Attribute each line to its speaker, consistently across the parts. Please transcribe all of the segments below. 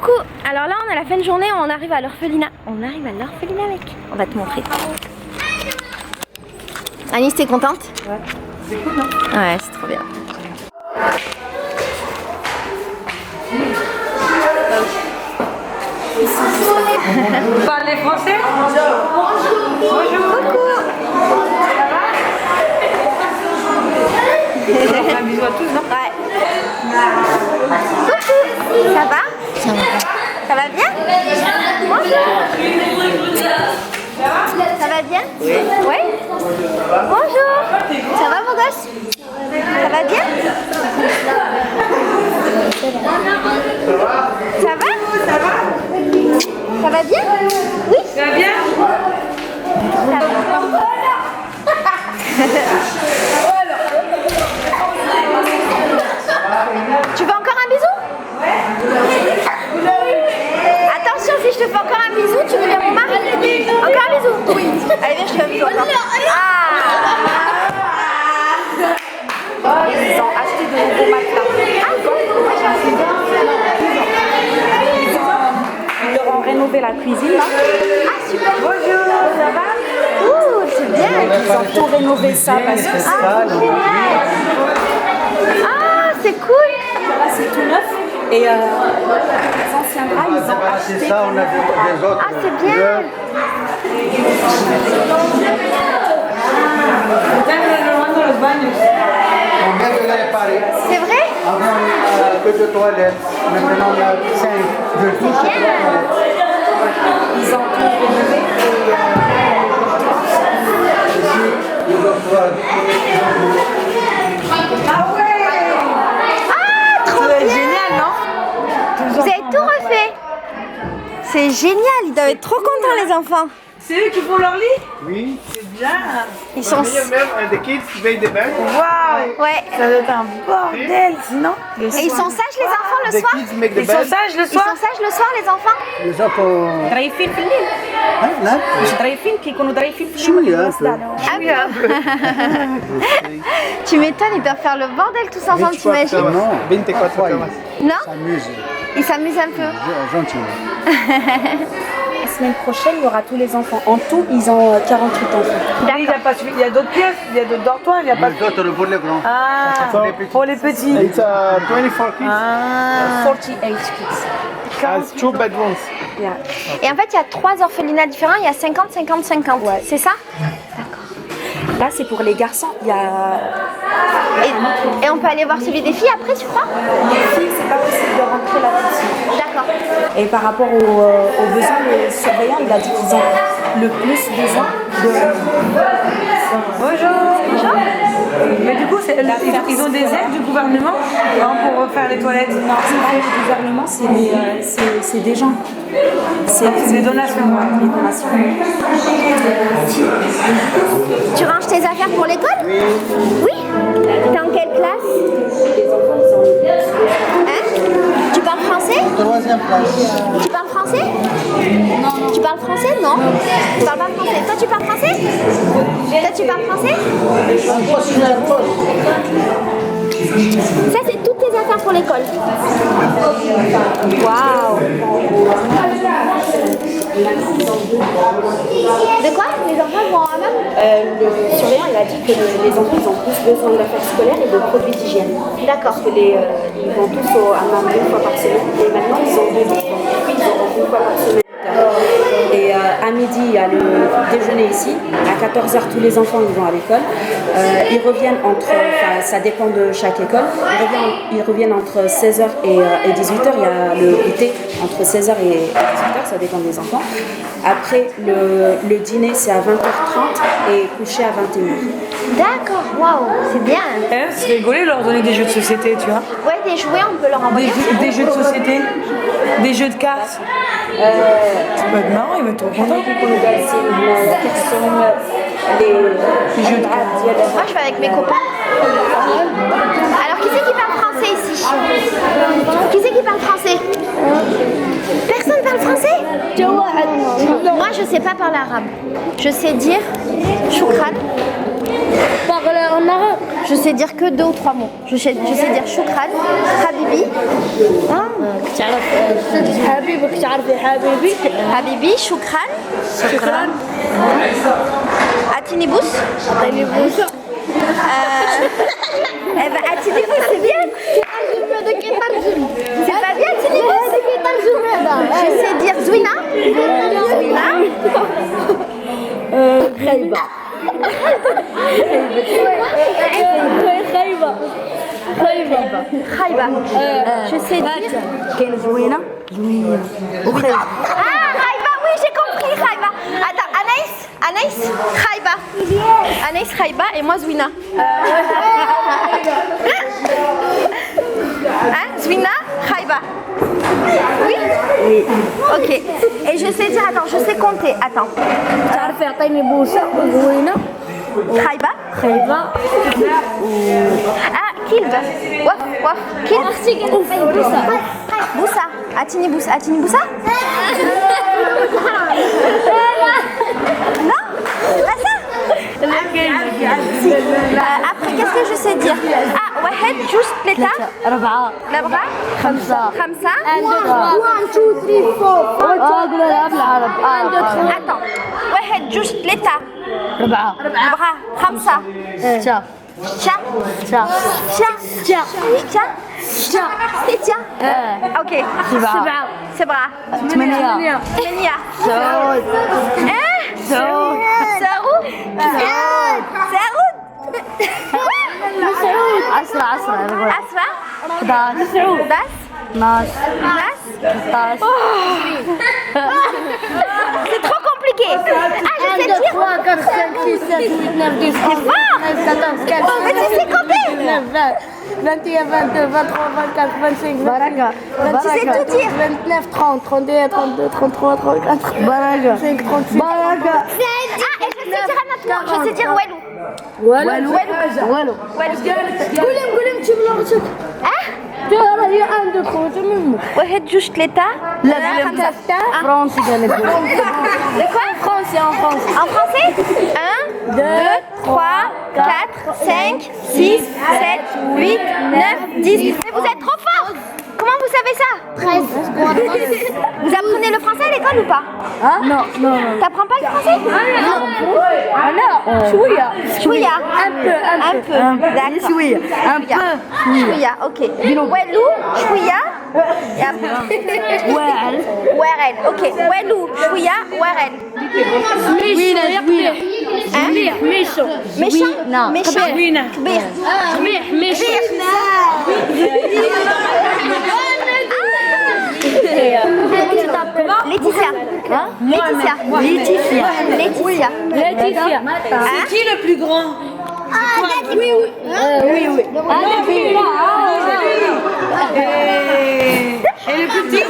Speaker 1: Coucou. Alors là on est à la fin de journée, on arrive à l'orphelinat. On arrive à l'orphelinat mec. On va te montrer. Anis, t'es contente?
Speaker 2: Ouais. C'est cool non?
Speaker 1: Ouais, c'est trop bien.
Speaker 2: Vous parlez français? Bonjour.
Speaker 1: Coucou.
Speaker 2: Un bisou à tous, non?
Speaker 1: Ouais. Coucou. Ça va? Ça va. Ça va bien? Bonjour. Ça va bien? Oui. Oui? Bonjour. Ça va mon gosse? Ça va bien? Ça va? Ça va? Ça va bien? Oui?
Speaker 2: Ça va bien?
Speaker 1: Ça va. Tu veux encore un bisou? Attention, si je te fais encore un bisou, tu veux bien mon mari? Encore un bisou? Oui. Allez, viens, je te fais un bisou encore.
Speaker 2: Ils ont acheté de nouveaux matelas.
Speaker 1: Ah bon?
Speaker 2: Ils leur ont rénové la cuisine là.
Speaker 1: Ah super.
Speaker 2: Bonjour, ça va?
Speaker 1: Ouh, c'est bien.
Speaker 2: Ils ont tout rénové ça parce que c'est
Speaker 1: Génial. Ah, c'est cool.
Speaker 2: là c'est tout neuf. Et les anciens draps ils ont acheté.
Speaker 3: C'est ça, on a des autres.
Speaker 1: Ah, c'est bien.
Speaker 3: On vient de les réparer.
Speaker 1: C'est vrai?
Speaker 3: Avant, on a que deux toilettes. Maintenant, on a 5. Je touche les toilettes.
Speaker 2: Ils ont tout rénové
Speaker 3: Les autres,
Speaker 1: Ah, trop
Speaker 2: C'est
Speaker 1: bien.
Speaker 2: génial, non?
Speaker 1: Vous avez tout refait. C'est génial. Ils doivent être trop contents les enfants.
Speaker 2: C'est eux qui font leur lit?
Speaker 3: oui.
Speaker 2: C'est bien.
Speaker 1: Ils sont...
Speaker 3: The kids made the bed.
Speaker 2: Waouh!
Speaker 1: Ouais.
Speaker 2: Ça doit être un bordel sinon.
Speaker 1: Et ils sont sages les enfants le
Speaker 3: The
Speaker 1: soir?
Speaker 3: kids make the
Speaker 2: Ils sont
Speaker 3: bed.
Speaker 2: sages le
Speaker 1: Ils
Speaker 2: soir?
Speaker 1: sont sages le soir les enfants?
Speaker 3: Les autres,
Speaker 2: ضعيفين في الليل.
Speaker 3: لا
Speaker 2: مش ضعيفين كيكونوا ضعيفين في الليل.
Speaker 3: شوية un peu.
Speaker 1: Ah oui. Tu m'étonnes, ils doivent faire le bordel tous ensemble, t'imagines?
Speaker 3: Non, 24
Speaker 1: Non?
Speaker 3: s'amuse
Speaker 1: Ils s'amusent un peu.
Speaker 3: gentiment.
Speaker 2: La semaine prochaine, il y aura tous les enfants. En tout, ils ont 48 enfants. Il y a pas il y a d'autres pièces, il y a d'autres dortoirs, il y a pas.
Speaker 3: Les autres pour les grands.
Speaker 2: Ah, pour les petits.
Speaker 4: It's 24 kids.
Speaker 2: Ah, 48 kids.
Speaker 4: Has 2 bedrooms.
Speaker 2: Yeah.
Speaker 1: Et en fait, il y a 3 orphelinats différents, il y a 50, 50, 50.
Speaker 2: Ouais.
Speaker 1: C'est ça?
Speaker 2: Là, c'est pour les garçons. Il y a
Speaker 1: Et on peut aller voir celui des filles après, tu crois?
Speaker 2: les filles, c'est pas possible de rentrer là-dessus.
Speaker 1: D'accord.
Speaker 2: Et par rapport aux besoins, le surveillant, il a dit qu'ils ont le plus besoin de. Bonjour.
Speaker 1: Bonjour.
Speaker 2: Mais du coup, ils ont des aides du gouvernement pour refaire les toilettes? Non, c'est pas le gouvernement, c'est des gens. C'est des donations. Ouais, des donations.
Speaker 1: Tu ranges tes affaires pour l'école? Oui. T'es en quelle classe? Hein? Tu parles français?
Speaker 3: Troisième place.
Speaker 1: Tu parles français? Non. Tu parles français? Non. Tu parles pas français. Toi, tu parles français? Toi, tu parles français? Ça, c'est toutes tes affaires pour l'école. Waouh! De quoi? Les enfants vont en hammam?
Speaker 2: Le surveillant, il a dit que les enfants ils ont plus besoin d'affaires scolaires et de produits d'hygiène.
Speaker 1: D'accord.
Speaker 2: Parce que ils vont tous au hammam 2 fois par semaine. Et maintenant, ils ont 2 enfants. Puis, ils vont 1 fois par semaine. Et à midi, il y a le déjeuner ici. À 14h, tous les enfants ils vont à l'école. Ils reviennent enfin ça dépend de chaque école. Ils reviennent entre 16h et 18h. Il y a le goûter entre 16h et 18h, ça dépend des enfants. Après, le dîner, c'est à 20h30 et coucher à 21h.
Speaker 1: D'accord, waouh, c'est bien.
Speaker 2: C'est rigolé leur donner des jeux de société, tu vois.
Speaker 1: Ouais, des jouets, on peut leur envoyer.
Speaker 2: Des jeux de société, des jeux de cartes. Ça peut être marrant, ils vont être trop contents. Les jeux de cartes.
Speaker 1: Moi, je vais avec mes copains. Alors, qui c'est qui parle français ici? Qui c'est qui parle français? Personne parle français? Moi, je sais pas parler arabe. Je sais dire choukran. Parler en arabe. Je sais dire que 2 ou 3 mots. Je sais dire choukran, habibi,
Speaker 5: تعرف حبيبك تعرفي حبيبي
Speaker 1: حبيبي شكرا أعطيني بوس
Speaker 5: عطيني بوسه
Speaker 1: أعطيني بوس c'est bien c'est pas bien أعطيني بوس je sais dire زوينة
Speaker 5: خايبه
Speaker 1: خايبة je sais dire
Speaker 5: كاين زوينه وخايبه
Speaker 1: خايبة oui j'ai compris خايبة attends Anaïs خايبة Anaïs خايبة et moi زوينة hein زوينة خايبة oui ok et je sais dire attends je sais compter attends
Speaker 5: تعرفي عطيني بوسه زوينه
Speaker 1: خايبة
Speaker 5: خايبه
Speaker 1: كيلب وف كيلب بوسة أعطيني بوسة non pas ça après qu'est-ce que je sais dire واحد جوج ثلاثة
Speaker 5: أربعة خمسة
Speaker 1: 5
Speaker 5: قولها بالعرب
Speaker 1: attends واحد جوج ثلاثة
Speaker 5: أربعة
Speaker 1: 5
Speaker 5: ستة
Speaker 1: ستة اوكي سبعة
Speaker 5: 8
Speaker 1: سعود
Speaker 5: عشرة 11 12 13
Speaker 1: c'est trop compliqué je sais dire
Speaker 5: 3 4 5 6 7 8 9 10 11 12 13 14 15
Speaker 1: mais tu sais compter
Speaker 5: 21 22 23 24 25
Speaker 1: Baraka. Tu sais tout dire
Speaker 5: 29 30 31 32 33 34 Baraka 5 36 Baraka
Speaker 1: et je sais dire un autre mot je sais dire walou
Speaker 5: والو قولهم تجيب لغتك راه هي 1 2 3 منك
Speaker 1: واحد جوج ثلاثة
Speaker 5: لا فرنسي قال لك
Speaker 1: De quoi
Speaker 5: فرنسي en français
Speaker 1: En français 1, 2, 3, 4, 5, 6, 7, 8, 9, 10. Mais vous êtes trop fort. Comment vous savez ça 13. Vous apprenez le français à l'école ou pas
Speaker 5: Non
Speaker 1: T'apprends pas le français
Speaker 5: انا شويه
Speaker 1: Chouïa.
Speaker 5: un peu
Speaker 1: D'accord.
Speaker 5: شويه un peu
Speaker 1: Chouïa, ok. Walou, chouïa. Et après
Speaker 5: واعل
Speaker 1: Warel, ok. Walou, chouïa, Warel. Hein
Speaker 5: ميشو
Speaker 1: Méchant
Speaker 5: Non.
Speaker 1: Méchant Kbir.
Speaker 5: ميشو
Speaker 1: Laetitia. Laetitia.
Speaker 2: C'est qui le plus grand?
Speaker 5: oui
Speaker 2: Et le plus petit?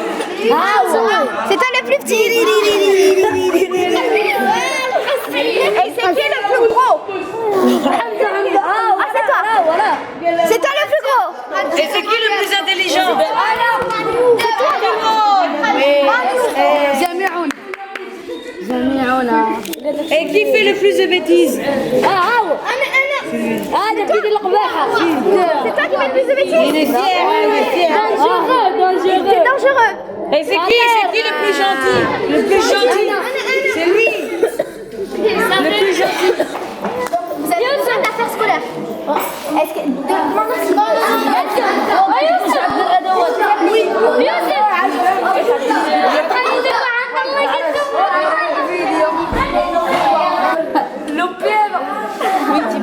Speaker 1: C'est toi le plus petit. Et c'est qui le plus gros? Ah, c'est toi. C'est toi le plus gros.
Speaker 2: Et c'est qui le plus intelligent?
Speaker 5: جميعنا
Speaker 2: Et qui fait le plus de bêtises?
Speaker 5: هذا بدي القباحة
Speaker 1: C'est toi qui fais le plus de bêtises.
Speaker 2: Il est fier.
Speaker 1: C'est dangereux.
Speaker 2: Et c'est qui le plus gentil? Le plus gentil? C'est lui. Le plus gentil.
Speaker 1: Vous avez besoin d'affaires scolaires. Est-ce que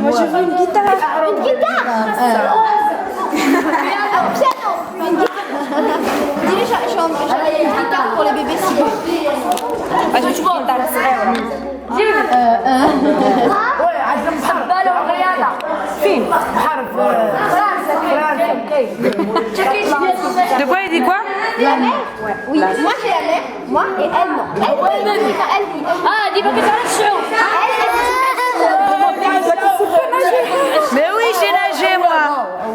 Speaker 2: Moi je veux une guitare.
Speaker 1: Une guitare. Un piano. Une guitare. Dis-lui, j'ai une guitare pour les bébés si.
Speaker 2: Ah, je veux une guitare. De quoi il dit quoi?
Speaker 1: La mère. Oui. Moi j'ai la mère. Moi et elle non. Elle oui. Elle oui.
Speaker 5: dis pas que t'as le show
Speaker 2: Mais oui, j'ai nagé moi.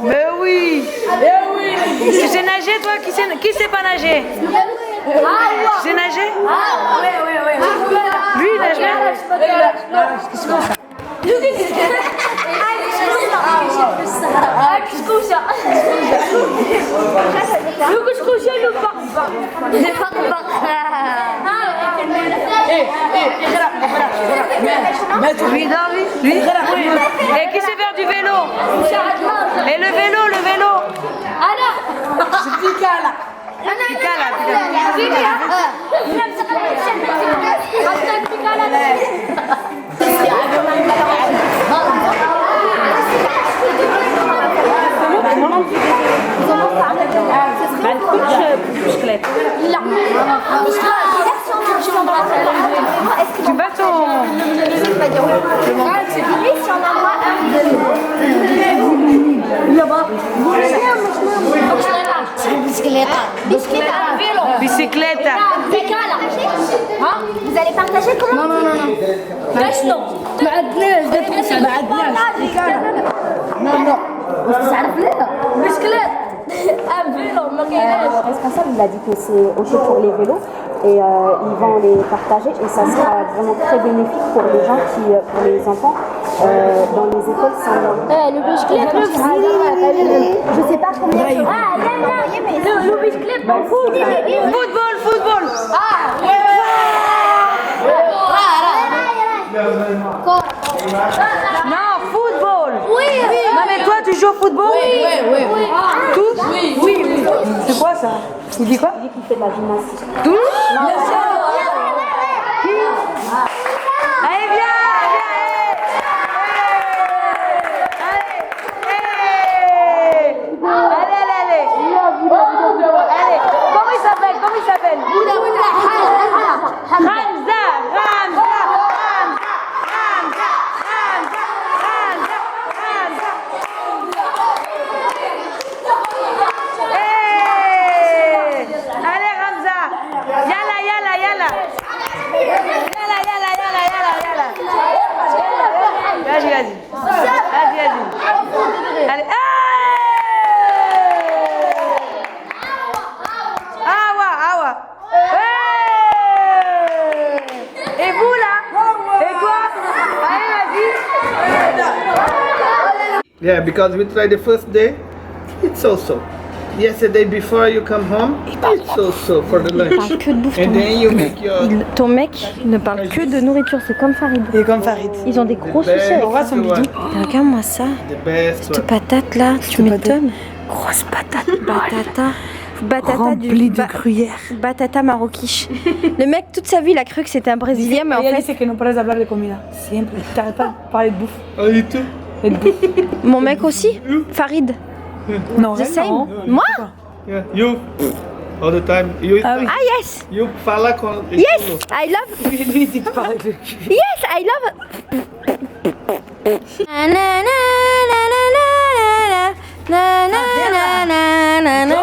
Speaker 2: Mais oui. Tu sais nager toi? Qui sait pas nager? Tu sais nager? Lui il nage bien.
Speaker 5: كشكوشة
Speaker 6: Lui. Et qui sait faire du vélo? Et le vélo. Tu bats ton... Bicyclette.
Speaker 1: Vous allez partager comment? Non.
Speaker 2: Le responsable il a dit que c'est ok pour les vélos et ils vont les partager et ça sera vraiment très bénéfique pour les gens pour les enfants dans les écoles sans loin.
Speaker 1: Le bicyclette, je sais pas combien. Le bicyclette,
Speaker 6: Football. Non, football. Non mais toi tu joues au football? Oui. Tous? Oui. C'est quoi ça? Il dit quoi?
Speaker 2: Il dit qu'il fait de la gymnastique.
Speaker 6: Tous? Allez, viens. Allez. Comment il s'appelle? Hamza. Allez Hamza. Yalla. Vas-y. Allez. Awa. Et vous là? Et toi? Allez, vas-y.
Speaker 4: Yeah, because we tried the first day, it's so. Yesterday before you come home, it's so for the lunch.
Speaker 7: parle que de bouffe.
Speaker 4: And then you make your...
Speaker 7: Ton mec ne parle que de nourriture, c'est comme Farid.
Speaker 6: Et comme Farid.
Speaker 7: Ils ont des gros soucis
Speaker 4: best
Speaker 7: avec
Speaker 6: On voit son
Speaker 4: one.
Speaker 6: bidou.
Speaker 7: Regarde-moi ça.
Speaker 4: The best
Speaker 7: Cette
Speaker 4: one.
Speaker 7: patate là, tu m'étonnes. Grosse patate. Batata
Speaker 6: Rempli de
Speaker 7: ba-
Speaker 6: gruyère.
Speaker 7: Batata maroquiche. Le mec, toute sa vie, il a cru que c'était un Brésilien, mais en
Speaker 6: Ella
Speaker 7: fait,
Speaker 6: dice que no pares de hablar de comida. Siempre. T'arrêtes pas de parler de bouffe.
Speaker 4: Oh, you too?
Speaker 6: Et de bouffe.
Speaker 7: mon mec aussi, Farid.
Speaker 6: Non,
Speaker 7: The same.
Speaker 6: non.
Speaker 7: Moi?
Speaker 4: Yeah, you all the time. You,
Speaker 6: Ah oui.
Speaker 7: Ah yes,
Speaker 4: you fala con...
Speaker 7: yes, I love,
Speaker 6: Lui, il dit que parle de cul.
Speaker 7: yes, I love. Na na na na na na na na na na na na na na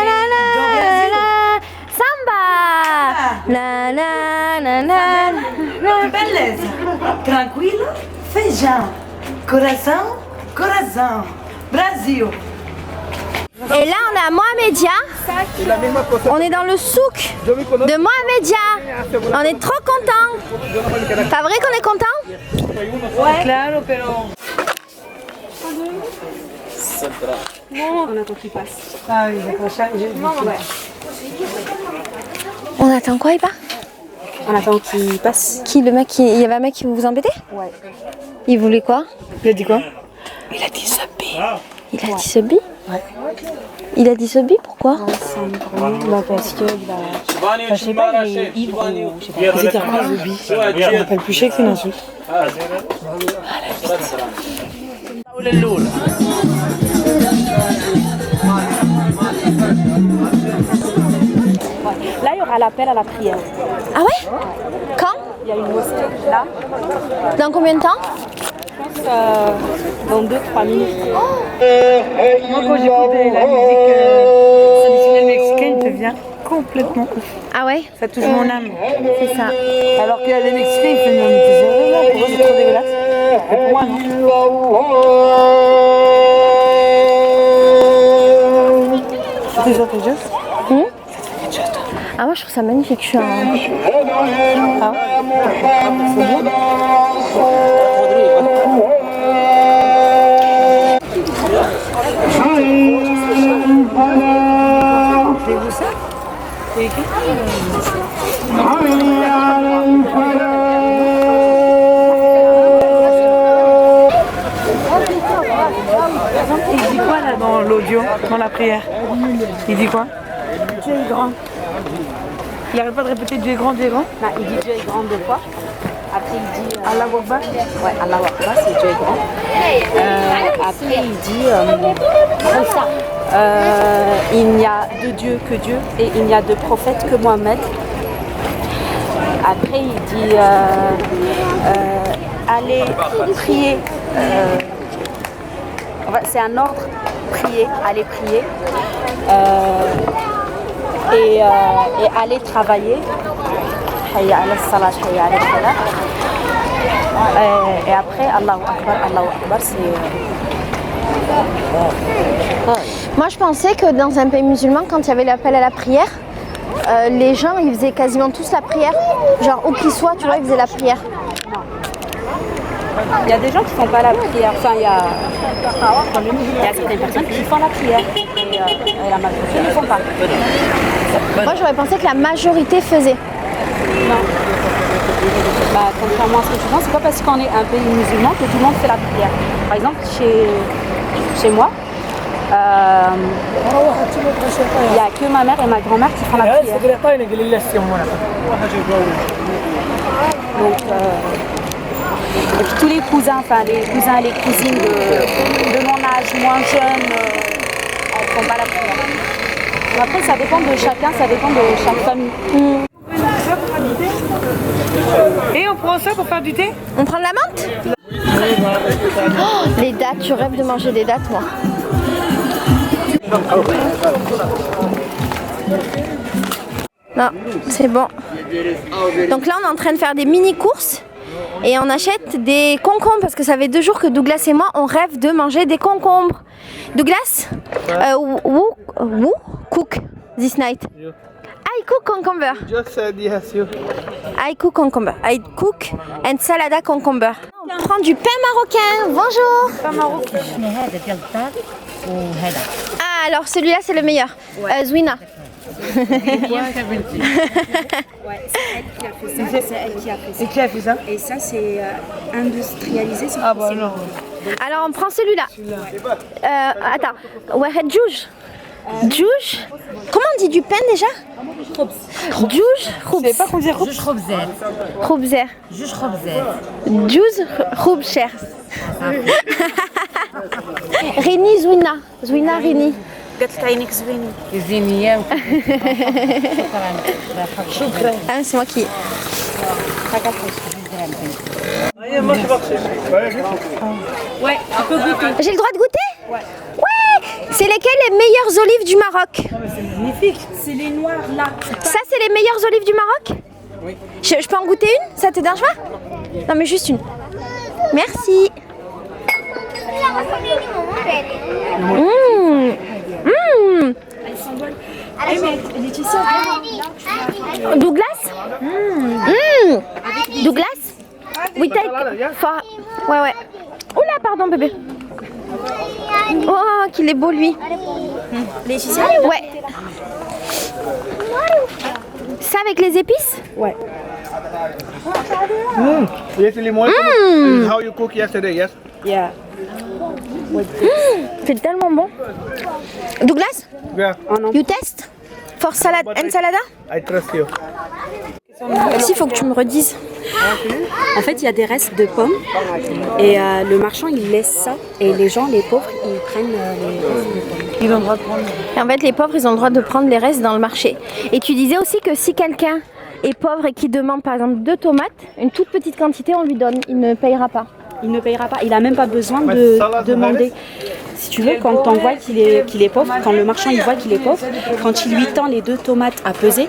Speaker 7: na na Samba. Na na na na.
Speaker 6: Beleza. Tranquilo. Feijão. Coração. Brasil.
Speaker 7: Et là, on est à Mohamedia. On est dans le souk de Mohamedia. On est trop contents. Pas vrai qu'on est contents?
Speaker 6: Claro, pero...
Speaker 2: On attend qu'il passe.
Speaker 6: Ah oui, d'accord.
Speaker 7: On attend quoi, Iba?
Speaker 2: On attend qu'il passe.
Speaker 7: Qui, le mec, il y avait un mec qui vous embêtait?
Speaker 2: Ouais.
Speaker 7: Il voulait quoi?
Speaker 6: Il a dit quoi?
Speaker 7: Il a dit subbi. Il a dit subbi? Ouais. Il a dit subbi, pourquoi?
Speaker 2: Bah parce que
Speaker 6: Je sais pas, il est ivre ou je sais pas. C'était un zombie. Je me rappelle plus, je sais que c'est une insulte.
Speaker 2: là il y aura l'appel à la prière.
Speaker 7: Ah ouais? Quand?
Speaker 2: Il y a une mosquée là.
Speaker 7: Dans combien de temps?
Speaker 2: Je pense dans 2-3 minutes.
Speaker 6: Moi, quand j'écoutais la musique traditionnelle mexicaine, il devient complètement ouf.
Speaker 7: Ah ouais?
Speaker 6: Ça touche mon âme.
Speaker 7: C'est ça.
Speaker 6: Alors qu'il y a des Mexicains, ils font non, mais t'es sérieux là? Pour eux, c'est trop dégueulasse. Et pour moi, non. C'était sur quelque chose?
Speaker 7: Ah moi je trouve ça magnifique, je suis un...
Speaker 6: Ah. C'est bien. où ça? C'est écrit? Il dit quoi là dans l'audio, dans la prière? Il dit quoi?
Speaker 2: Dieu est grand.
Speaker 6: Il arrête pas de répéter Dieu est grand, Dieu est grand?
Speaker 2: Non, il dit Dieu est grand 2 fois. Après il dit
Speaker 6: Allah Akbar.
Speaker 2: ouais, Allah Akbar, c'est Dieu est grand. Après il dit il n'y a de Dieu que Dieu et il n'y a de prophète que Mohammed. Après il dit allez prier. C'est un ordre, prier, aller prier. Et aller travailler. Hayya ala salat, hayya ala salat. Et après, Allahu Akbar, c'est...
Speaker 7: Moi, je pensais que dans un pays musulman, quand il y avait l'appel à la prière, les gens, ils faisaient quasiment tous la prière. Genre, où qu'ils soient, tu vois, ils faisaient la prière.
Speaker 2: Il y a des gens qui font pas la prière. Enfin, il y a certaines personnes qui font la prière. Et la majorité ne font pas.
Speaker 7: Moi, j'aurais pensé que la majorité faisait.
Speaker 2: Non. Bah, contrairement à ce que tu penses, c'est pas parce qu'on est un pays musulman que tout le monde fait la prière. Par exemple, chez moi, il n'y a que ma mère et ma grand-mère qui font la prière. Donc, et puis tous les cousins, enfin les cousins et les cousines de mon âge, moins jeunes, elles ne font pas la prière. Mais après, ça dépend de chacun, ça dépend de chaque famille.
Speaker 6: Et on prend ça pour faire du thé?
Speaker 7: On prend de la menthe? Oh, les dattes, je rêve de manger des dattes, moi. Non, c'est bon. Donc là, on est en train de faire des mini-courses. Et on achète des concombres parce que ça fait 2 jours que Douglas et moi on rêve de manger des concombres. Douglas, who cook this night? I cook cucumber.
Speaker 4: Just said yes, you.
Speaker 7: I cook cucumber. I cook and salada cucumber. On prend du pain marocain. Bonjour. Pain marocain. Ah alors celui-là c'est le meilleur. Zouina.
Speaker 2: Ouais, c'est elle qui a fait ça.
Speaker 6: Et qui a fait ça?
Speaker 2: Et ça, c'est industrialisé.
Speaker 6: Ah bah non.
Speaker 7: Alors on prend celui-là. Attends. Wahed Jouj. Jouj. Comment on dit du pain déjà? Jouj.
Speaker 6: Tu savais pas qu'on disait khubz?
Speaker 7: Khoubzer. Jouj khoubzer. Rini Zouina. Zouina Rini.
Speaker 2: قالت عينيك زوينين.
Speaker 7: Ah, c'est moi qui.
Speaker 2: Ouais, un peu goûter.
Speaker 7: J'ai le droit de goûter? Ouais. C'est lesquelles les meilleures olives du Maroc?
Speaker 2: C'est magnifique. C'est les noirs là.
Speaker 7: Ça, c'est les meilleures olives du Maroc? Oui. Je peux en goûter une? Ça te dérange pas? Non, mais juste une. Merci. Douglas? Douglas? We take for... Ouais. Oula, pardon bébé. Oh, qu'il est beau lui.
Speaker 2: Laetitia?
Speaker 7: Ouais. Ça avec les épices?
Speaker 2: Ouais.
Speaker 4: Yes, limon. This is how you cook yesterday, yes?
Speaker 2: Yeah.
Speaker 7: C'est tellement bon. Douglas?
Speaker 4: Yeah,
Speaker 7: You test? For salad and salada?
Speaker 4: I trust you.
Speaker 7: Si, faut que tu me redises.
Speaker 2: En fait, il y a des restes de pommes et le marchand il laisse ça et les gens, les pauvres, ils prennent les restes de pommes.
Speaker 6: Ils ont le droit de prendre.
Speaker 7: Et en fait, les pauvres, ils ont le droit de prendre les restes dans le marché. Et tu disais aussi que si quelqu'un est pauvre et qui demande par exemple 2 tomates, une toute petite quantité, on lui donne, il ne payera pas.
Speaker 2: Il ne payera pas, il n'a même pas besoin de demander. Si tu veux, quand on voit qu'il est pauvre, quand le marchand il voit qu'il est pauvre, quand il lui tend les 2 tomates à peser,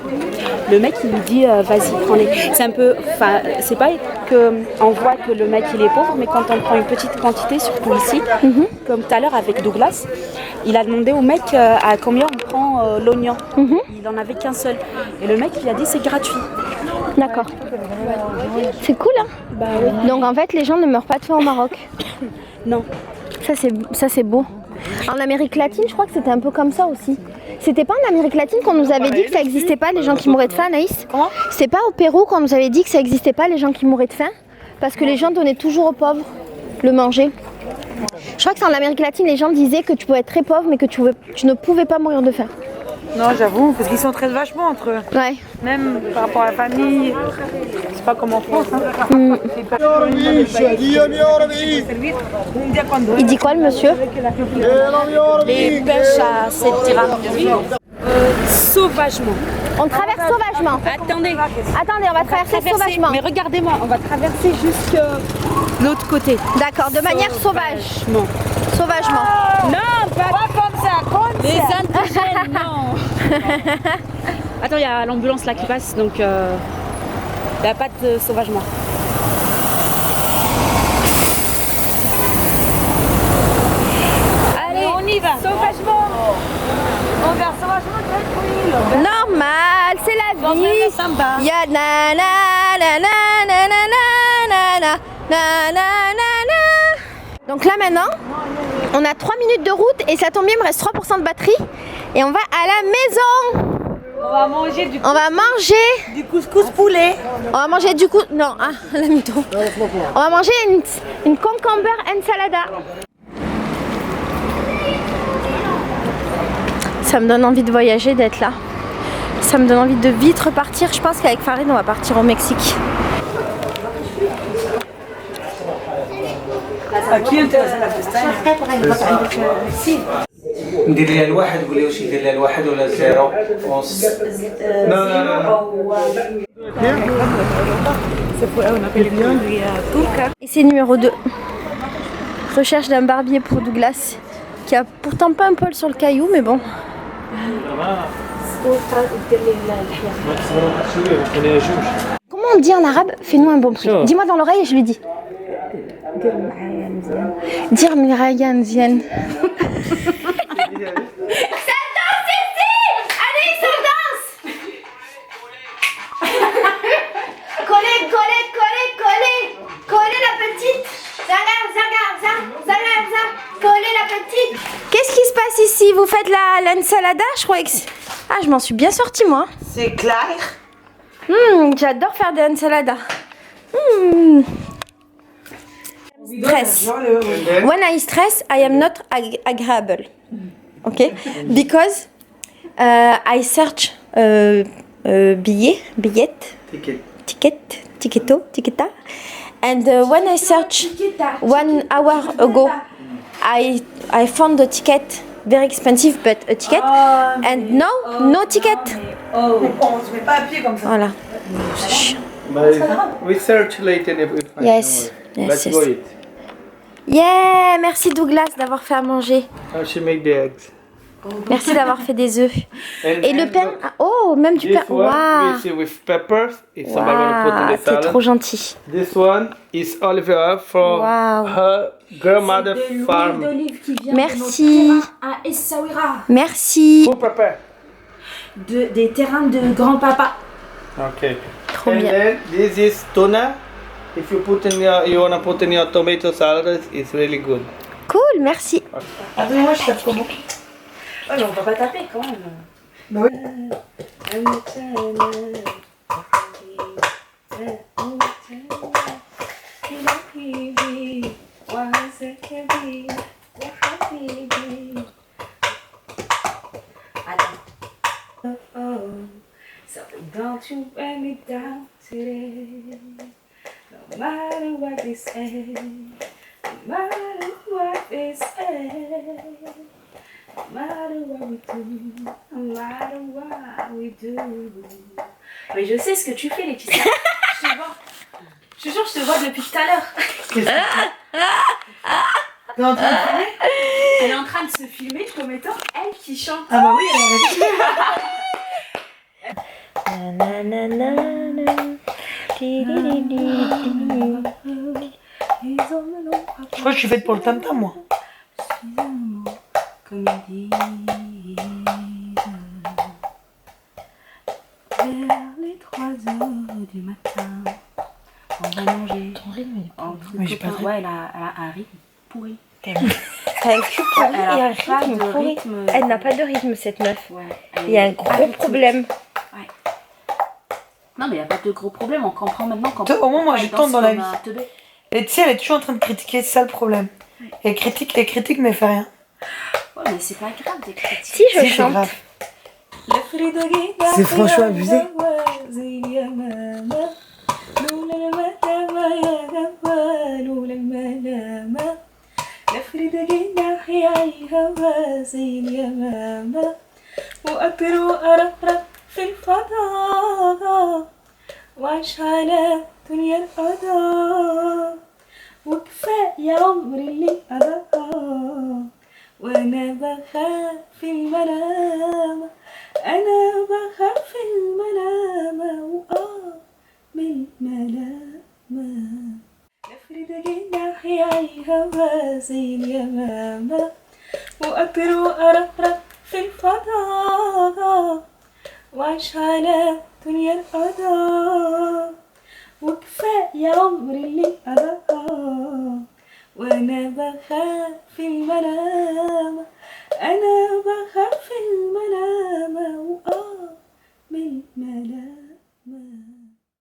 Speaker 2: le mec il lui dit vas-y prends-les. C'est un peu, enfin c'est pas qu'on voit que le mec il est pauvre, mais quand on prend une petite quantité, surtout ici, comme tout à l'heure avec Douglas, il a demandé au mec à combien on prend l'oignon. Il en avait qu'un seul. Et le mec il a dit c'est gratuit.
Speaker 7: D'accord. C'est cool, hein?
Speaker 2: Bah oui.
Speaker 7: Donc en fait, les gens ne meurent pas de faim au Maroc.
Speaker 2: Non.
Speaker 7: Ça c'est beau. En Amérique latine, je crois que c'était un peu comme ça aussi. C'était pas en Amérique latine qu'on nous avait dit que ça existait pas les gens qui mouraient de faim, Anaïs?
Speaker 6: Comment?
Speaker 7: C'était pas au Pérou qu'on nous avait dit que ça existait pas les gens qui mouraient de faim? Parce que les gens donnaient toujours aux pauvres le manger. Je crois que c'est en Amérique latine, les gens disaient que tu pouvais être très pauvre mais que tu ne pouvais pas mourir de faim.
Speaker 6: Non, j'avoue, parce qu'ils s'entraident vachement entre eux.
Speaker 7: Ouais.
Speaker 6: Même par rapport à la famille. C'est pas comme en France. Hein.
Speaker 7: Il dit quoi le monsieur?
Speaker 2: Les pêches à cette tyrannie. Sauvagement.
Speaker 7: On traverse sauvagement.
Speaker 2: Attendez.
Speaker 7: Attendez, on va traverser sauvagement.
Speaker 2: Mais regardez-moi, on va traverser jusque l'autre côté.
Speaker 7: D'accord, de manière sauvage. Sauvagement.
Speaker 2: Non, pas comme ça, comme les indigènes, non. Attends, il y a l'ambulance là qui passe, donc il n'y a pas de sauvagement. Allez, on y va. Sauvagement. On va sauvagement tranquille.
Speaker 7: Normal, c'est la vie. Il y a na na na na na na na na na na na. Donc là maintenant, on a 3 minutes de route et ça tombe bien, il me reste 3% de batterie et on va à la maison.
Speaker 2: On va manger du
Speaker 6: couscous poulet.
Speaker 7: On va manger du coup. Non, ah, la mytho. On va manger une concombre ensalada. Ça me donne envie de voyager, d'être là. Ça me donne envie de vite repartir. Je pense qu'avec Farid, on va partir au Mexique.
Speaker 8: ندير ليها الواحد قولي واش ندير ليها الواحد ولا زيرو ونص
Speaker 7: Et c'est numéro 2. Recherche d'un barbier pour Douglas, qui a pourtant pas un poil sur le caillou, mais bon. Comment on dit en arabe? Fais-nous un bon prix. Dis-moi dans l'oreille et je lui dis. Dire Mirayan Zien. Ça danse ici! Allez, ça danse! Collez, collez, collez, collez! Collez la petite! Zaga, zaga, zaga, zaga, collez la petite! Qu'est-ce qui se passe ici? Vous faites l'ensalada? Je croyais que... Ah, je m'en suis bien sortie, moi.
Speaker 6: C'est clair.
Speaker 7: J'adore faire des ensaladas. Stress. When I stress, I am not agreeable. Okay? Because I search ticketa. And when I search 1 hour ago, I found the ticket very expensive, but a ticket. And now, no ticket.
Speaker 6: On se met pas à pied comme ça.
Speaker 7: Voilà.
Speaker 4: We search later if we find
Speaker 7: Yes.
Speaker 4: more.
Speaker 7: Yes,
Speaker 4: Let's
Speaker 7: yes.
Speaker 4: go eat.
Speaker 7: Yeah, merci Douglas d'avoir fait à manger.
Speaker 4: How she make the eggs?
Speaker 7: Merci d'avoir fait des œufs.
Speaker 4: And
Speaker 7: Et le pain, oh, même du pain.
Speaker 4: This one
Speaker 7: Waouh.
Speaker 4: we see with peppers. If somebody want to put in the
Speaker 7: C'est
Speaker 4: salad.
Speaker 7: trop gentil.
Speaker 4: This one is olive oil from
Speaker 7: Wow.
Speaker 4: her grandmother farm.
Speaker 7: Merci.
Speaker 2: À Essaouira,
Speaker 7: Merci.
Speaker 4: Who prepare?
Speaker 2: des terrains de grand-papa.
Speaker 4: Okay.
Speaker 7: Trop
Speaker 4: And
Speaker 7: bien.
Speaker 4: then this is tuna. If you put in you wanna put in your tomato salad, it's really good.
Speaker 7: Cool, merci.
Speaker 6: Moi, je tape comment?
Speaker 2: Ouais, mais on va pas taper quand même.
Speaker 6: Bah oui.
Speaker 2: So don't you bring me down today. No matter what they say, no matter what they say, no matter what we do, no matter what we do. Mais je sais ce que tu fais, Laetitia. Je te vois. Je te jure, je te vois depuis tout à l'heure.
Speaker 6: T'es en train de filmer?
Speaker 2: Elle est en train de se filmer comme étant elle qui chante.
Speaker 6: Ah bah oui, elle Je crois que je suis faite pour le tam-tam, moi.
Speaker 2: Comme ils disent, vers les 3 heures du matin, on va manger. Ton rythme est pourri.
Speaker 6: Mais j'ai pas de rythme.
Speaker 2: Ouais, elle a un rythme pourri.
Speaker 7: T'as un cul pourri
Speaker 2: elle a
Speaker 7: et un
Speaker 2: pas
Speaker 7: rythme
Speaker 2: de
Speaker 7: pourri.
Speaker 2: rythme.
Speaker 7: Elle n'a pas de rythme, cette meuf.
Speaker 2: Ouais,
Speaker 7: Il y a un gros problème.
Speaker 2: Ouais. Non, mais il n'y a pas de gros problème, on comprend maintenant quand
Speaker 6: Au moins, moi, je tombe dans la vie.
Speaker 2: teubé.
Speaker 6: Et tu sais, elle est toujours en train de critiquer, c'est ça le problème. Elle critique, mais elle fait rien.
Speaker 2: Ouais, mais c'est pas grave des critiques.
Speaker 7: Si je
Speaker 6: Si, c'est
Speaker 7: chante.
Speaker 6: grave.
Speaker 5: C'est franchement abusé.
Speaker 9: لفرد جناحي عالهوا زي اليمامة وأطير وأرقرق في الفضاء وأعيش على دنيا القضاء وكفاية عمري اللي قضى وأنا بخاف في المنام أنا بخاف في المنام من المنام لفرد جناحي عالهوا زي اليمامة وأطير وأرقرق في الفضاء وأعيش على دنيا القضاء وكفاية عمري اللي قضى وأنا بخاف في المنام أنا بخاف في المنام